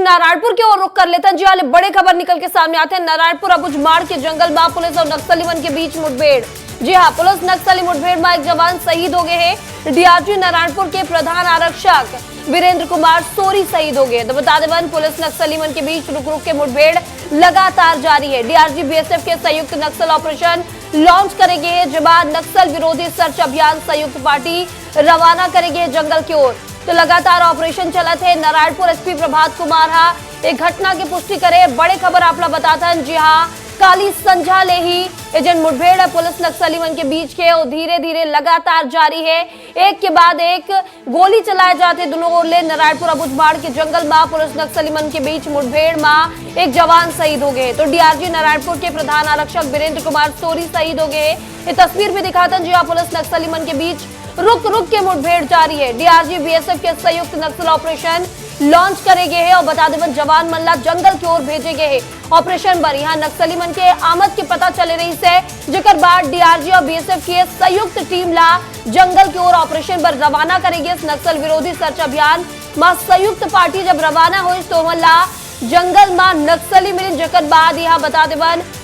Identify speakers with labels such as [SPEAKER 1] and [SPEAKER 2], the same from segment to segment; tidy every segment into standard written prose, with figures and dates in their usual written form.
[SPEAKER 1] नारायणपुर की ओर रुख कर लेते हैं। जी हाल बड़े खबर निकल के सामने आते हैं। नारायणपुर अबुझमाड़ के जंगल में पुलिस और नक्सलीवन के बीच मुठभेड़। जी हां, पुलिस नक्सली मुठभेड़ में एक जवान शहीद हो गए हैं। डीआरजी नारायणपुर के प्रधान आरक्षक वीरेंद्र कुमार सोरी शहीद हो गए। तो बता दें, पुलिस नक्सलीवन के बीच रुक रुक के मुठभेड़ लगातार जारी है। डीआरजी बीएसएफ के संयुक्त नक्सल ऑपरेशन लॉन्च करेंगे। जवान नक्सल विरोधी सर्च अभियान संयुक्त पार्टी रवाना करेंगे जंगल की ओर। तो लगातार ऑपरेशन चला थे। नारायणपुर एसपी प्रभात कुमार एक घटना की पुष्टि करे। बड़े खबर आपला बताता है। जी हाँ, काली संझा ले ही एजेंट मुठभेड़ है पुलिस नक्सलीवन के बीच के और धीरे धीरे लगातार जारी है। एक के बाद एक गोली चलाए जाते दोनों ओर ले। नारायणपुर अबुझमाड़ के जंगल में पुलिस नक्सलीवन के बीच मुठभेड़ में एक जवान शहीद हो गए। तो डीआरजी नारायणपुर के प्रधान आरक्षक वीरेंद्र कुमार सोरी शहीद हो गए। ये तस्वीर भी दिखाते हैं। जी हाँ, पुलिस नक्सलीवन के बीच रुक रुक के मुठभेड़ जारी है। डीआरजी बीएसएफ के संयुक्त नक्सल ऑपरेशन लॉन्च करे गए हैं और बता दें, जवान मल्ला जंगल की ओर भेजे गए हैं। ऑपरेशन पर यहाँ नक्सली मन के आमद की पता चले रही से, जेकर बाद डीआरजी और बीएसएफ की संयुक्त टीम ला जंगल की ओर ऑपरेशन पर रवाना करेगी। इस नक्सल विरोधी सर्च अभियान में संयुक्त पार्टी जब रवाना हुई तो मल्ला जंगल में नक्सली मिली, जेकर बाद यहाँ बता दें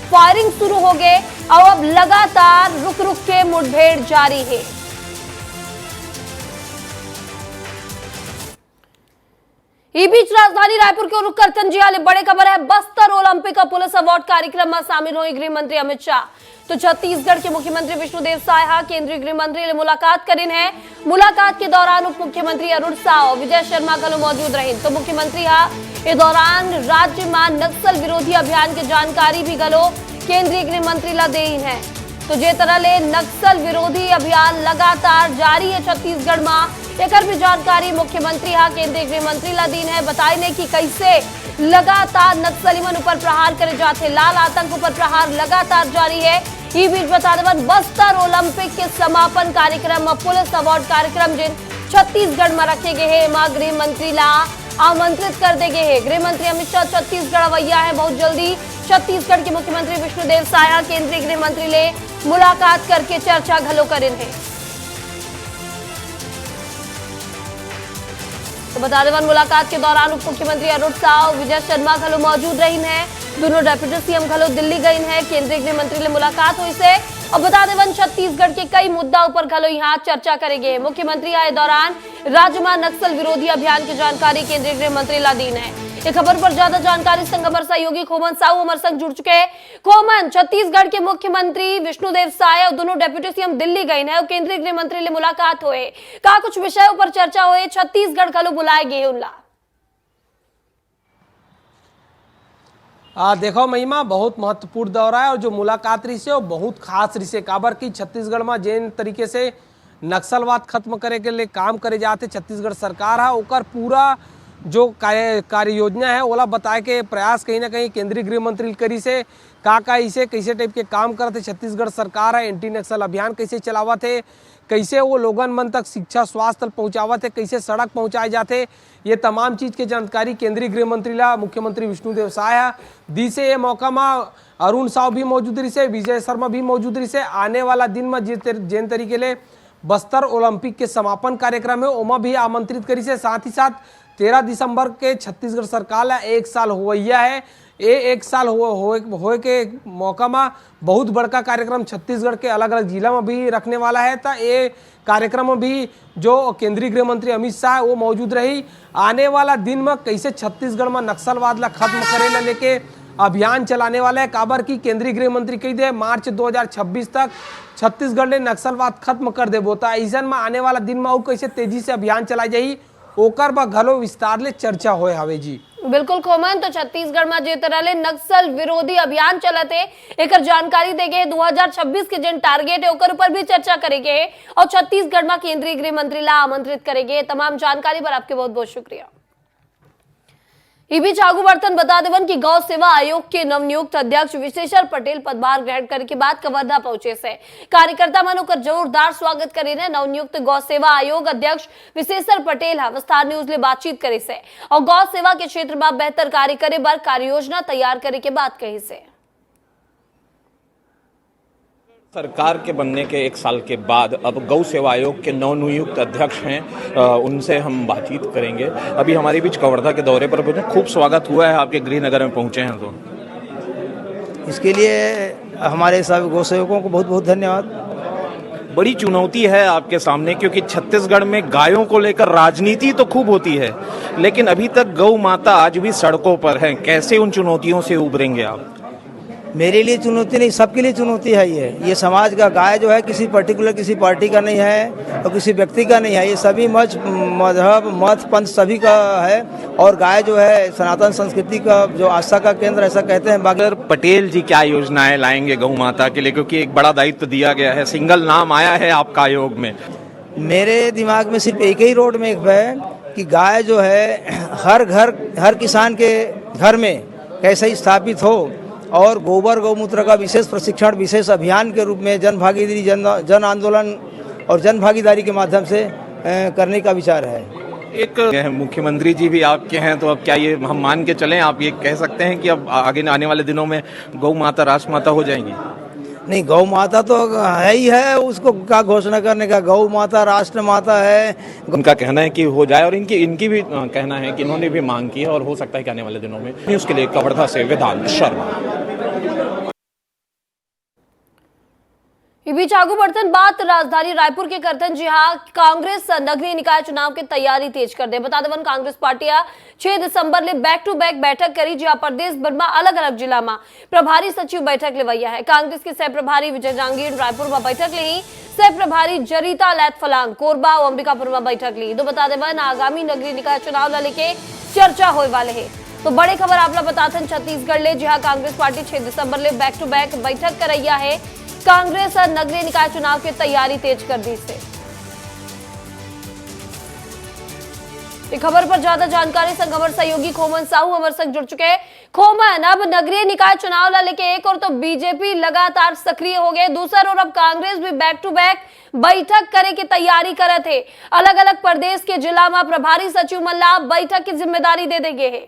[SPEAKER 1] फायरिंग शुरू हो गए और अब लगातार रुक रुक के मुठभेड़ जारी है। इस बीच राजधानी रायपुर के रुख करते जी हाल बड़े खबर है। बस्तर ओलंपिक पुलिस अवार्ड कार्यक्रम में शामिल हुए गृह मंत्री अमित शाह। तो छत्तीसगढ़ के मुख्यमंत्री विष्णुदेव साय केंद्रीय गृह मंत्री ने मुलाकात करें है। मुलाकात के दौरान उप मुख्यमंत्री अरुण साह और विजय शर्मा कल मौजूद रहे। तो मुख्यमंत्री इस दौरान राज्य में नक्सल विरोधी अभियान की जानकारी भी गलो केंद्रीय गृह मंत्री ला दे है। तो जे तरह ले नक्सल विरोधी अभियान लगातार जारी है छत्तीसगढ़ में। एक भी जानकारी मुख्यमंत्री केंद्रीय गृह मंत्री ला दीन है। बताइए कि कैसे लगातार नक्सलीवन ऊपर प्रहार करे जाते, लाल आतंक ऊपर प्रहार लगातार जारी है। ये बीच बता दें, बस्तर ओलंपिक के समापन कार्यक्रम में पुलिस अवार्ड कार्यक्रम जिन छत्तीसगढ़ में रखे गए हैं, मां गृह मंत्री ला आमंत्रित कर दे गए हैं। गृह मंत्री अमित शाह छत्तीसगढ़ अवैया है। बहुत जल्दी छत्तीसगढ़ के मुख्यमंत्री विष्णुदेव साय केंद्रीय गृह मंत्री ले मुलाकात करके चर्चा घलो करें है। तो बता दें, मुलाकात के दौरान उप मुख्यमंत्री अरुण साह और विजय शर्मा घलो मौजूद रही हैं। दोनों डेप्यूटी सीएम घलो दिल्ली गई हैं। केंद्रीय गृह मंत्री ले मुलाकात हुई से और बता दें, छत्तीसगढ़ के कई मुद्दा ऊपर घलो यहाँ चर्चा करेंगे। मुख्यमंत्री आए दौरान राज्य में नक्सल विरोधी अभियान की जानकारी केंद्रीय गृह मंत्री ला दीन है। इस खबर पर ज्यादा जानकारी संग हमारे सहयोगी खोमन साहू हमारे संग जुड़ चुके हैं। खोमन, छत्तीसगढ़ के मुख्यमंत्री विष्णुदेव साय और दोनों डेप्यूटी सीएम दिल्ली गए हैं और केंद्रीय गृह मंत्री ले मुलाकात हुए का कुछ विषयों पर चर्चा हुए, छत्तीसगढ़ खलो बुलाए गए उनला।
[SPEAKER 2] देखो महिमा, बहुत महत्वपूर्ण दौरा है और जो मुलाकात रही से वो बहुत खास रही से। काबर की छत्तीसगढ़ में जिन तरीके से नक्सलवाद खत्म करे के लिए काम करे जाते छत्तीसगढ़ सरकार है, ओकर पूरा जो कार्य योजना है ओला बताए के प्रयास कहीं ना कहीं केंद्रीय गृह मंत्री करी से का इसे कैसे टाइप के काम करते छत्तीसगढ़ सरकार है। एंटी नक्सल अभियान कैसे चलावत है, कैसे वो लोगन मन तक शिक्षा स्वास्थ्य पहुँचावत है, कैसे सड़क पहुँचाए जाते, ये तमाम चीज़ की जानकारी केंद्रीय गृह मंत्री ला मुख्यमंत्री विष्णुदेव साय दी से। ये मौका में अरुण साव भी मौजूद रही से, विजय शर्मा भी मौजूद रही से। आने वाला दिन में जिन तरीके ले बस्तर ओलंपिक के समापन कार्यक्रम है ओमा भी आमंत्रित करी से। साथ ही साथ 13 दिसंबर के छत्तीसगढ़ सरकार ला 1 साल हुआ है। ये 1 साल हो के मौका में बहुत बड़का कार्यक्रम छत्तीसगढ़ के अलग अलग जिला में भी रखने वाला है। तो ये कार्यक्रम में भी जो केंद्रीय गृह मंत्री अमित शाह वो मौजूद रही। आने वाला दिन में कैसे छत्तीसगढ़ में नक्सलवाद ला खत्म करे ला लेके अभियान चलाने वाला है। काबर की केंद्रीय गृह मंत्री कही दे मार्च 2026 तक छत्तीसगढ़ ने नक्सलवाद खत्म कर देबो। तो ऐसा में आने वाला दिन में कैसे तेजी से अभियान चलाई जाही ओकर बा घलो विस्तार ले चर्चा होए हवे। जी
[SPEAKER 1] बिल्कुल खोमन, तो छत्तीसगढ़ में जे तरह ले नक्सल विरोधी अभियान चलते एक जानकारी देगे 2026 के जिन टारगेट है ओकर ऊपर भी चर्चा करेंगे और छत्तीसगढ़ में केंद्रीय गृह मंत्री ला आमंत्रित करेंगे। तमाम जानकारी पर आपके बहुत बहुत शुक्रिया। इस बीच आगू बर्तन बता देवन कि गौ सेवा आयोग के नवनियुक्त अध्यक्ष विशेषर पटेल पदभार ग्रहण करने के बाद कवर्धा पहुंचे से कार्यकर्ता मन ओकर जोरदार स्वागत करे ने। नवनियुक्त गौ सेवा आयोग अध्यक्ष विशेषर पटेल विस्तार न्यूज ले बातचीत करे से और गौ सेवा के क्षेत्र में बेहतर कार्य करे बर कार्य योजना तैयार करे के बात कही से।
[SPEAKER 3] सरकार के बनने के 1 साल के बाद अब गौ सेवा आयोग के नवनियुक्त अध्यक्ष हैं, उनसे हम बातचीत करेंगे। अभी हमारे बीच कवर्धा के दौरे पर पहुंचे, खूब स्वागत हुआ है, आपके गृहनगर में पहुंचे हैं तो
[SPEAKER 4] इसके लिए हमारे सब गौ सेवकों को बहुत बहुत धन्यवाद।
[SPEAKER 3] बड़ी चुनौती है आपके सामने, क्योंकि छत्तीसगढ़ में गायों को लेकर राजनीति तो खूब होती है, लेकिन अभी तक गौ माता आज भी सड़कों पर है। कैसे उन चुनौतियों से उभरेंगे आप?
[SPEAKER 4] मेरे लिए चुनौती नहीं, सबके लिए चुनौती है। ये समाज का गाय जो है किसी पर्टिकुलर किसी पार्टी का नहीं है और किसी व्यक्ति का नहीं है, ये सभी मजहब मत पंथ सभी का है। और गाय जो है सनातन संस्कृति का जो आस्था का केंद्र ऐसा कहते हैं।
[SPEAKER 3] अगर पटेल जी क्या योजनाएं लाएंगे गौ माता के लिए, क्योंकि एक बड़ा दायित्व दिया गया है, सिंगल नाम आया है आपका आयोग में?
[SPEAKER 4] मेरे दिमाग में सिर्फ एक ही रोड मैप है कि गाय जो है हर घर हर किसान के घर में कैसे स्थापित हो और गोबर गौमूत्र का विशेष प्रशिक्षण विशेष अभियान के रूप में जन भागीदारी जन आंदोलन और जन भागीदारी के माध्यम से करने का विचार है।
[SPEAKER 3] एक मुख्यमंत्री जी भी आपके हैं, तो अब क्या ये हम मान के चलें, आप ये कह सकते हैं कि अब आगे आने वाले दिनों में गौ माता राष्ट्र माता हो जाएंगी?
[SPEAKER 4] नहीं, गौ माता तो है ही है, उसको क्या घोषणा करने का, गौ माता राष्ट्र माता है।
[SPEAKER 3] उनका कहना है कि हो जाए और इनकी भी कहना है कि इन्होंने भी मांग की है और हो सकता है कि आने वाले दिनों में। न्यूज़ के लिए कवर्धा से वेदांत शर्मा।
[SPEAKER 1] इस बीच आगू बढ़तन बात राजधानी रायपुर के करतन। जी हाँ, कांग्रेस नगरीय निकाय चुनाव की तैयारी तेज कर दे। बता देवन कांग्रेस पार्टी 6 दिसंबर ले बैक टू बैक बैठक करी, जहां प्रदेश भर में अलग अलग जिला में प्रभारी सचिव बैठक लेवैया है। कांग्रेस के सह प्रभारी विजय जांगीर रायपुर में बैठक ली, सह प्रभारी जरीता लैत फलांग कोरबा और अंबिकापुर में बैठक ली। तो बता देवन आगामी नगरीय निकाय चुनाव लेके चर्चा होने वाले है। तो बड़े खबर आपला बताथन छत्तीसगढ़ ले, जहां कांग्रेस पार्टी 6 दिसंबर ले बैक टू बैक बैठक करैया है। कांग्रेस नगरीय निकाय चुनाव की तैयारी तेज कर दी से। इस खबर पर ज्यादा जानकारी संग हमारे सहयोगी खोमन साहू हमारे संग जुड़ चुके हैं। खोमन, अब नगरीय निकाय चुनाव ला लेके एक और तो बीजेपी लगातार सक्रिय हो गए, दूसरा और अब कांग्रेस भी बैक टू बैक बैठक करे की तैयारी करे थे। अलग अलग प्रदेश के जिला में प्रभारी सचिव मल्ला बैठक की जिम्मेदारी दे देंगे है।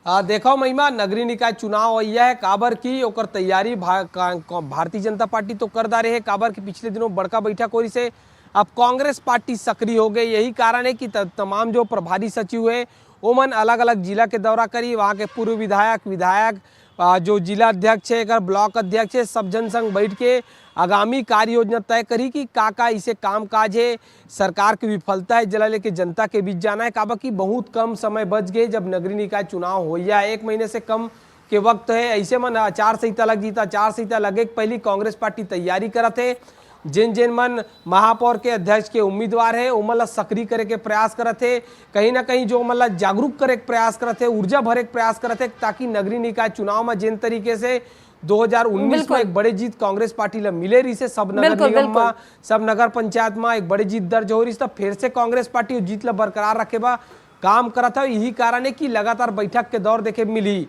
[SPEAKER 2] देखो महिमा, नगरीय निकाय चुनाव है काबर की ओकर तैयारी भारतीय जनता पार्टी तो कर दारे है। काबर की पिछले दिनों बड़का बैठक हो रही से अब कांग्रेस पार्टी सक्रिय हो गई। यही कारण है कि तमाम जो प्रभारी सचिव है ओमन अलग अलग जिला के दौरा करी। वहाँ के पूर्व विधायक जो जिला अध्यक्ष है, ब्लॉक अध्यक्ष है, सब जन संग बैठ के आगामी कार्य योजना तय करी कि का इसे काम काज है, सरकार की विफलता है जला लेके जनता के बीच जाना है। काबा की बहुत कम समय बच गए जब नगरीय निकाय चुनाव हो या 1 महीने से कम के वक्त है। ऐसे मन आचार संहिता लग जीता, आचार संहिता लगे पहली कांग्रेस पार्टी तैयारी करत है। जिन मन महापौर के अध्यक्ष के उम्मीदवार है उमला सक्रिय करे के प्रयास करते हैं, कहीं ना कहीं जो मतलब जागरूक करे के प्रयास करते हैं, ऊर्जा भरे के प्रयास करते हैं, ताकि नगरीय निकाय चुनाव में जिन तरीके से 2019 में एक बड़े जीत कांग्रेस पार्टी ला मिले रही से, सब नगर निगम में सब नगर पंचायत में एक बड़ी जीत दर्ज हो रही, तब फिर से कांग्रेस पार्टी जीत ला बरकरार रखे बा काम करता है। यही कारण है कि लगातार बैठक के दौर देखे मिली।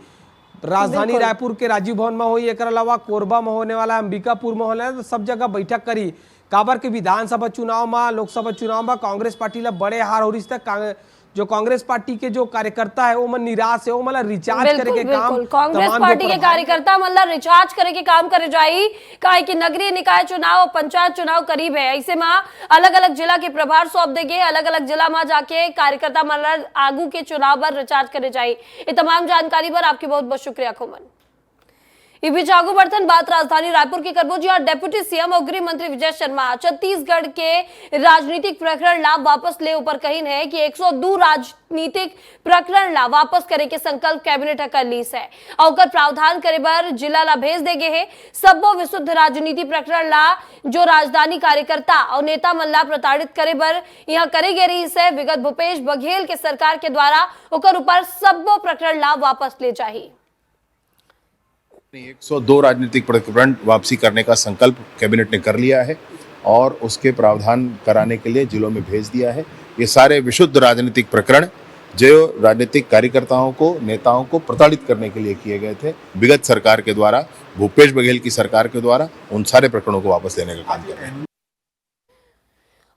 [SPEAKER 2] राजधानी रायपुर के राजीव भवन में हुई, एक अलावा कोरबा में होने वाला, अंबिकापुर में होने वाला, तो सब जगह बैठक करी। काबर के विधानसभा चुनाव में, लोकसभा चुनाव में कांग्रेस पार्टी ला बड़े हार हो रही है। जो कांग्रेस पार्टी के जो कार्यकर्ता है वो मन निराश है, वो मतलब रिचार्ज करे के काम
[SPEAKER 1] कांग्रेस पार्टी के कार्यकर्ता मतलब रिचार्ज करे के काम करे जाई। काहे कि नगरीय निकाय चुनाव और पंचायत चुनाव करीब है, ऐसे में अलग अलग जिला के प्रभार सौंप देंगे, अलग अलग जिला में जाके कार्यकर्ता मतलब आगू के चुनाव पर रिचार्ज करे जाए। ये तमाम जानकारी पर आपकी बहुत बहुत शुक्रिया खोमन। इस बीच आगू बढ़तन बात राजधानी रायपुर की करबो, जी डिप्टी सीएम और गृह मंत्री विजय शर्मा छत्तीसगढ़ के राजनीतिक प्रकरण ला वापस ले ऊपर कहीन है कि 102 राजनीतिक प्रकरण ला वापस करे के संकल्प कैबिनेट कर ली है और प्रावधान करे बर जिला ला भेज देगे है। सबो विशुद्ध राजनीति प्रकरण ला जो राजधानी कार्यकर्ता और नेता मन ला प्रताड़ित करे बर यहाँ करे गे रही है, विगत भूपेश बघेल के सरकार के द्वारा ओकर ऊपर सबो प्रकरण ला वापस ले जाही।
[SPEAKER 5] 102 राजनीतिक प्रकरण वापसी करने का संकल्प कैबिनेट ने कर लिया है और उसके प्रावधान कराने के लिए जिलों में भेज दिया है। ये सारे विशुद्ध राजनीतिक प्रकरण जो राजनीतिक कार्यकर्ताओं को, नेताओं को प्रताड़ित करने के लिए किए गए थे विगत सरकार के द्वारा, भूपेश बघेल की सरकार के द्वारा, उन सारे प्रकरणों को वापस लेने का काम कर रहे हैं।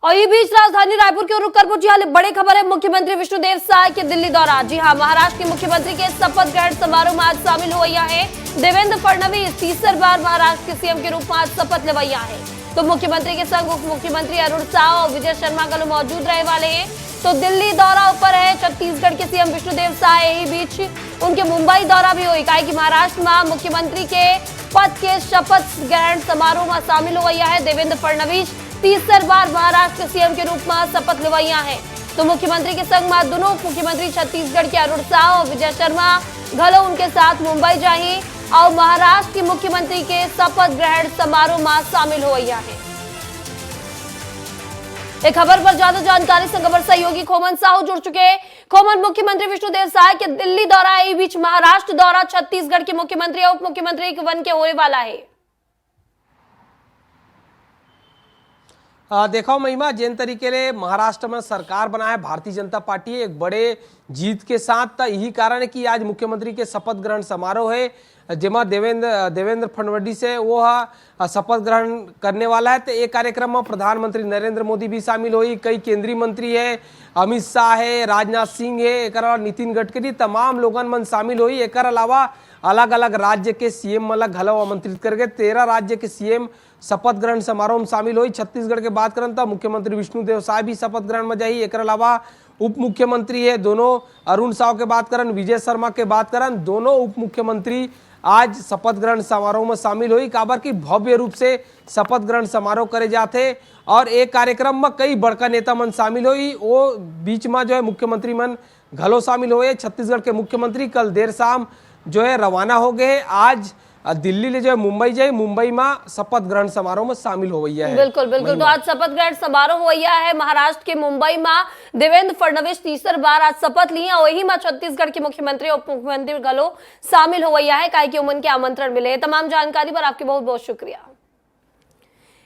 [SPEAKER 1] और ये बीच राजधानी रायपुर के रुक कर जी बड़ी खबर है। मुख्यमंत्री विष्णुदेव साय के दिल्ली दौरा। जी हां, महाराष्ट्र के मुख्यमंत्री के शपथ ग्रहण समारोह में आज शामिल हुआ है देवेंद्र फडणवीस। तीसरी बार महाराष्ट्र के सीएम के रूप में आज शपथ लेवैया है। तो मुख्यमंत्री के संग उप मुख्यमंत्री अरुण साव और विजय शर्मा कल मौजूद रहे वाले हैं। तो दिल्ली दौरा ऊपर है छत्तीसगढ़ के सीएम विष्णुदेव साय। यही बीच उनके मुंबई दौरा भी हुई कि महाराष्ट्र में मुख्यमंत्री के पद के शपथ ग्रहण समारोह में शामिल हुआ है देवेंद्र फडणवीस। तीसरी बार महाराष्ट्र के सीएम के रूप में शपथ लेवैया है। तो मुख्यमंत्री के संग में दोनों मुख्यमंत्री छत्तीसगढ़ के अरुण साव और विजय शर्मा घलो उनके साथ मुंबई जाही और महाराष्ट्र के मुख्यमंत्री के शपथ ग्रहण समारोह में शामिल हुआ है। एक खबर पर ज्यादा जानकारी से खबर सहयोगी खोमन साहू जुड़ चुके हैं। खोमन, मुख्यमंत्री विष्णुदेव साय के दिल्ली दौरा है, बीच महाराष्ट्र दौरा छत्तीसगढ़ के मुख्यमंत्री और उप मुख्यमंत्री के वन के होने वाला है।
[SPEAKER 2] देखो महिमा, जिन तरीके ले महाराष्ट्र में सरकार बना है भारतीय जनता पार्टी एक बड़े जीत के साथ। यही कारण है कि आज मुख्यमंत्री के शपथ ग्रहण समारोह है जिमा देवेंद्र फडणवीस है वो शपथ ग्रहण करने वाला है। तो एक कार्यक्रम में प्रधानमंत्री नरेंद्र मोदी भी शामिल हुई, कई केंद्रीय मंत्री है, अमित शाह है, राजनाथ सिंह है, एक नितिन गडकरी, तमाम लोगन मन शामिल हुई। एक अलावा अलग अलग राज्य के सीएम मतलब घलो आमंत्रित करके 13 राज्य के सीएम शपथ ग्रहण समारोह में शामिल हुई। छत्तीसगढ़ के बात करें तो मुख्यमंत्री विष्णुदेव साय भी शपथ ग्रहण में जाई। एक अलावा उप मुख्यमंत्री है दोनों, अरुण साव के बात करें, विजय शर्मा के बात करें, दोनों उप मुख्यमंत्री आज शपथ ग्रहण समारोह में शामिल हुई। काबर की भव्य रूप से शपथ ग्रहण समारोह करे जाते और एक कार्यक्रम में कई बड़का नेता मन शामिल हुई। वो बीच में जो है मुख्यमंत्री मन घलो शामिल हुए। छत्तीसगढ़ के मुख्यमंत्री कल देर शाम जो है रवाना हो गए। आज दिल्ली ले जो है मुंबई जाए, मुंबई में शपथ ग्रहण समारोह में शामिल हो गई है।
[SPEAKER 1] बिल्कुल बिल्कुल, तो आज शपथ ग्रहण समारोह हुआ है महाराष्ट्र के मुंबई में। देवेंद्र फडणवीस तीसरी बार आज शपथ लिए और वही में छत्तीसगढ़ के मुख्यमंत्री और उप मुख्यमंत्री गलो शामिल हो गया है कि उमन के आमंत्रण मिले। तमाम जानकारी पर आपके बहुत बहुत शुक्रिया।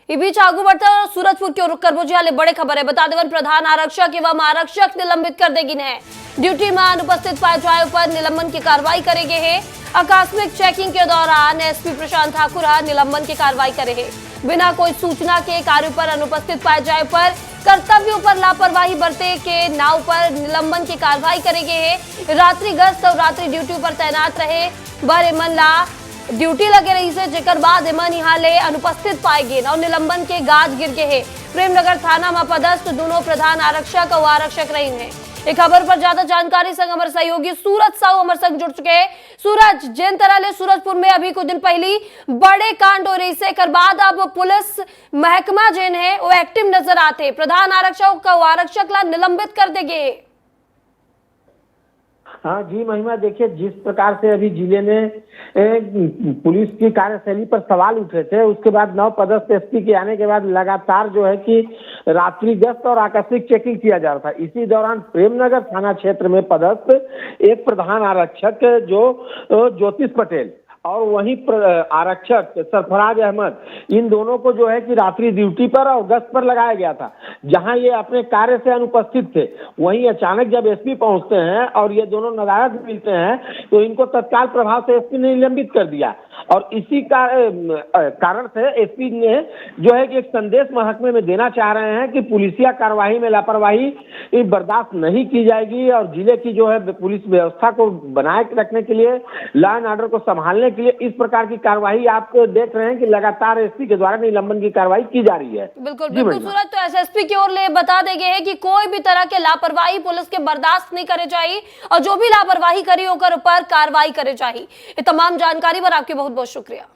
[SPEAKER 1] इस बीच आगू बढ़ते और सूरजपुर के रुक कर बुझे बड़े खबर है। बता देवन प्रधान आरक्षक एवं आरक्षक निलंबित कर देगी है। ड्यूटी में अनुपस्थित पाए जाए पर निलंबन की कार्रवाई करेंगे है। आकस्मिक चेकिंग के दौरान एसपी प्रशांत ठाकुर निलंबन की कार्रवाई करे है। बिना कोई सूचना के कार्य पर अनुपस्थित पाए जाए पर कर्तव्यों पर लापरवाही बरते के नाव पर निलंबन की कार्रवाई करेंगे है। रात्रि गश्त और रात्रि ड्यूटी पर तैनात रहे बर एमन ला ड्यूटी लगे रही से जेकर बाद एमन यहाँ ले अनुपस्थित पाए गए और निलंबन के गाज गिर गए है। प्रेमनगर थाना में पदस्थ दोनों प्रधान आरक्षक और आरक्षक रही है। एक खबर पर ज्यादा जानकारी संग हमारे सहयोगी सूरज साहू हमारे संग जुड़ चुके हैं। सूरज, जिन तरह ले सूरजपुर में अभी कुछ दिन पहले बड़े कांड हो रही से कर बाद अब पुलिस महकमा जिन है वो एक्टिव नजर आते, प्रधान आरक्षक का आरक्षक ला निलंबित कर देंगे।
[SPEAKER 6] हाँ जी महिमा, देखिए जिस प्रकार से अभी जिले में पुलिस की कार्यशैली पर सवाल उठे थे, उसके बाद नव पदस्थ एसपी के आने के बाद लगातार जो है कि रात्रि गश्त और आकस्मिक चेकिंग किया जा रहा था। इसी दौरान प्रेमनगर थाना क्षेत्र में पदस्थ एक प्रधान आरक्षक जो ज्योतिष पटेल और वहीं आरक्षक सरफराज अहमद, इन दोनों को जो है कि रात्रि ड्यूटी पर और गश्त पर लगाया गया था, जहां ये अपने कार्य से अनुपस्थित थे। वहीं अचानक जब एसपी पहुंचते हैं और ये दोनों नदारद मिलते हैं तो इनको तत्काल प्रभाव से एसपी ने निलंबित कर दिया। और इसी कारण से एसपी ने जो है कि एक संदेश महकमे में देना चाह रहे हैं कि पुलिसिया कार्रवाई में लापरवाही बर्दाश्त नहीं की जाएगी और जिले की जो है पुलिस व्यवस्था को बनाए रखने के लिए, लॉ एंड ऑर्डर को संभालने के लिए इस प्रकार की कार्रवाई आप देख रहे हैं कि लगातार एसपी के द्वारा निलंबन की कार्रवाई की जा रही है।
[SPEAKER 1] बिल्कुल बिल्कुल सूरज, तो एसएसपी की ओर ले बता देंगे है कि कोई भी तरह के लापरवाही पुलिस के बर्दाश्त नहीं करे चाहिए और जो भी लापरवाही करी होकर ऊपर कार्रवाई करे चाहिए। ये तमाम जानकारी पर आपके बहुत बहुत शुक्रिया।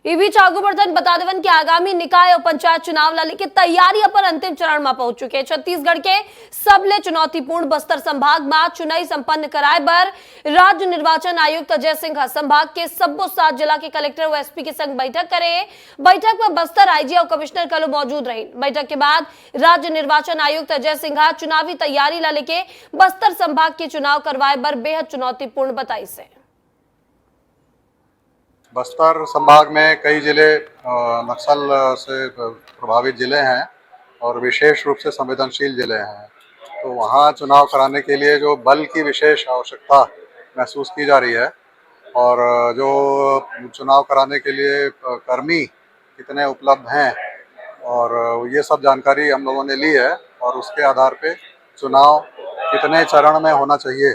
[SPEAKER 1] इस बीच आगू बढ़ते बता देवन कि आगामी निकाय और पंचायत चुनाव लाने की तैयारियां पर अंतिम चरण में पहुंच चुके हैं। छत्तीसगढ़ के सबले चुनौतीपूर्ण बस्तर संभाग में चुनाई संपन्न कराए बर राज्य निर्वाचन आयुक्त अजय सिंह संभाग के सबो 7 जिला के कलेक्टर व एसपी के संग बैठक करे। बैठक में बस्तर आईजी और कमिश्नर कल मौजूद रहे। बैठक के बाद राज्य निर्वाचन आयुक्त अजय सिंह चुनावी तैयारी ला लेके बस्तर संभाग के चुनाव करवाए बर बेहद चुनौतीपूर्ण बताई से।
[SPEAKER 7] बस्तर संभाग में कई जिले नक्सल से प्रभावित जिले हैं और विशेष रूप से संवेदनशील जिले हैं, तो वहाँ चुनाव कराने के लिए जो बल की विशेष आवश्यकता महसूस की जा रही है और जो चुनाव कराने के लिए कर्मी कितने उपलब्ध हैं और ये सब जानकारी हम लोगों ने ली है और उसके आधार पे चुनाव कितने चरण में होना चाहिए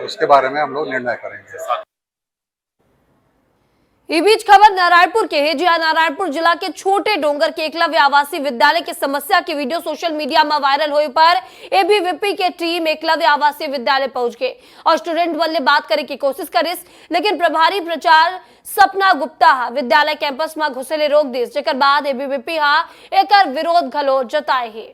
[SPEAKER 7] उसके बारे में हम लोग निर्णय करेंगे।
[SPEAKER 1] इस बीच खबर नारायणपुर के है, जहां नारायणपुर जिला के छोटे डोंगर के एकलव्य आवासीय विद्यालय की समस्या की वीडियो सोशल मीडिया में वायरल होने पर एबीवीपी के टीम एकलव्य आवासीय विद्यालय पहुंच गए और स्टूडेंट वाले बात करने की कोशिश करिस, लेकिन प्रभारी प्रचार सपना गुप्ता विद्यालय कैंपस में घुसेले रोक दिस, जेकर बाद एबीवीपी एक विरोध घलो जताए है।